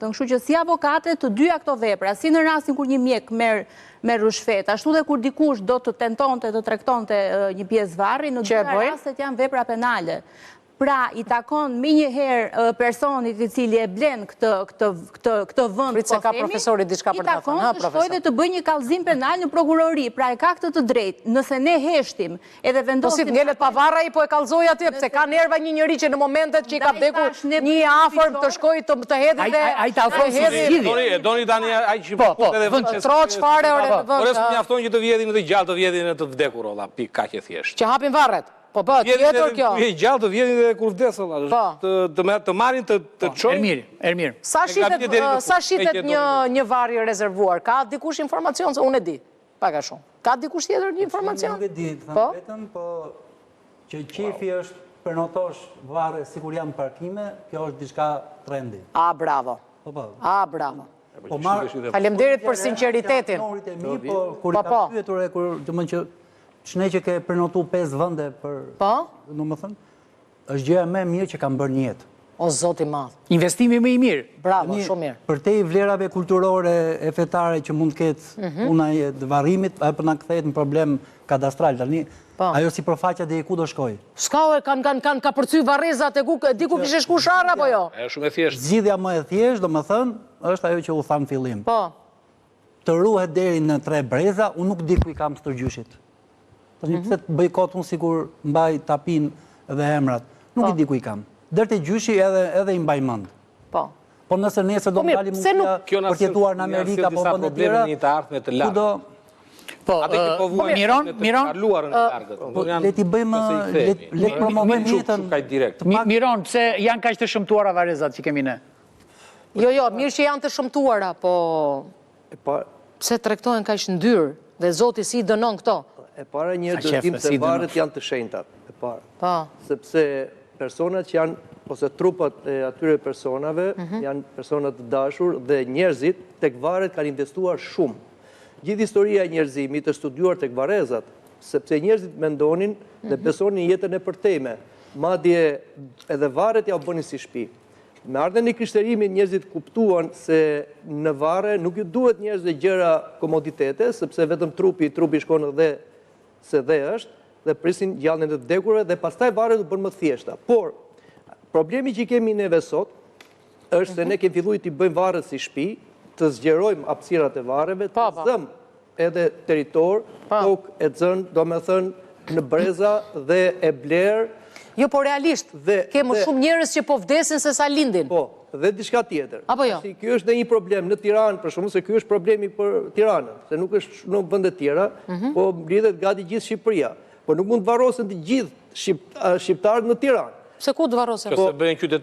Kështu që si avokate të dyja këto vepra, si në rastin kur një mjek merr rushfet, ashtu dhe kur dikush do të tentonte të tregtonte një pjesë varri, në dy rastet janë vepra penale. Pra, i takon me njëherë personit i cili e blen këtë vënd, Prit se ka profesori diçka për të thënë, i takon të shkoj dhe të bëj një kallëzim penal në prokurori, pra e ka këtë të drejtë. Nëse ne heshtim edhe vendosim... Po si ngelet pavarra i po e kallëzoj atje, pse ka nerva një njëri që në momentet që i ka vdekur një afër të shkoj të hedhë dhe... Ai ta afron si zgjidhje. Doni tani ai që edhe vend troç fare ore në vend. Por mjafton që të vjedhin të gjallë, të vjedhin të vdekur olla, pikë kaq e thjeshtë. Që hapin varret. Po bëhet tjetër kjo. Je gjallë të vjedhin dhe kur vdes olla, të marrin të çojnë. Ermir. Sa shitet një varri rezervuar? Ka dikush informacion se unë e di? Pak a shumë. Ka dikush tjetër një informacion? Nuk e di, të thënë vetëm, po që qifi është përnotosh varre sikur janë parkime, kjo është diçka trendi. A, bravo. A, bravo. Faleminderit për sinqeritetin. Po kur i ka pyetur domethënë që ç'ne që ke përnotu 5 vende për... Po? Domethënë, është gjëja më e mirë që kam bërë në jetë. O zoti i madh. Investimi më i mirë. Bravo, shumë mirë. Për te i vlerave kulturore e fetare që mund të ketë puna e varrimit, apo na kthehet në problem kadastral tani. Ajo si përfaqja deri ku do shkoj? S'ka ka përcy varrezat e diku kishe shku sharr apo jo? Është shumë e thjeshtë. Zgjidhja më e thjeshtë, domethënë, është ajo që u tham fillim. Po. Të ruhet deri në 3 breza, unë nuk di ku i kam stërgjyshit. Pse të bëj kot unë sikur mbaj tapin dhe emrat. Nuk i di ku i kam. Deri te gjyshi edhe i mbaj mend. Po. Po nëse nesër do ndalim për të jetuar në Amerikë apo vende të tjera. Një të ardhme të lartë. Po, Miron, le ti bëjmë le promovojmë jetën. Miron, pse janë kaq të shëmtuara varrezat që kemi ne? Jo, mirë që janë të shëmtuara, po pse tregtohen kaq ndyr dhe Zoti si i dënon këto? E para një dënim se varret janë të shenjta, e para. Po. Sepse personat që janë, ose trupat e atyre personave, janë personat të dashur dhe njerëzit tek varret kanë investuar shumë. Gjithë historia e njerëzimit është studiuar tek varrezat, sepse njerëzit mendonin dhe besonin jetën e përtejme. Madje edhe varret ja u bënin si shtëpi. Me ardhen e krishterimit njerëzit kuptuan se në varre nuk ju duhet njerëzve gjëra komoditete, sepse vetëm trupi shkon edhe se dhe është, dhe prisin gjallën e të vdekurve dhe pastaj varret u bën më thjeshta. Por, problemi që kemi neve sot, është se ne kemi filluar të bëjmë varret si shtëpi, të zgjerojmë hapësirat e varreve, të zëmë edhe territor, tokë e zënë, domethënë në breza dhe e blerë. Jo, po realisht, kemë shumë njerëz që po vdesin se sa lindin. Po, dhe diçka tjetër. Apo jo? Ky është një problem në Tiranë, për shkakun se ky është problemi për Tiranën, se nuk është në vende tjera, po mblidhet gati gjithë Shqipëria. Po nuk mund të varrosen të gjithë shqiptarët në Tiranë. Se ku të varrosen? Se bëhen qytet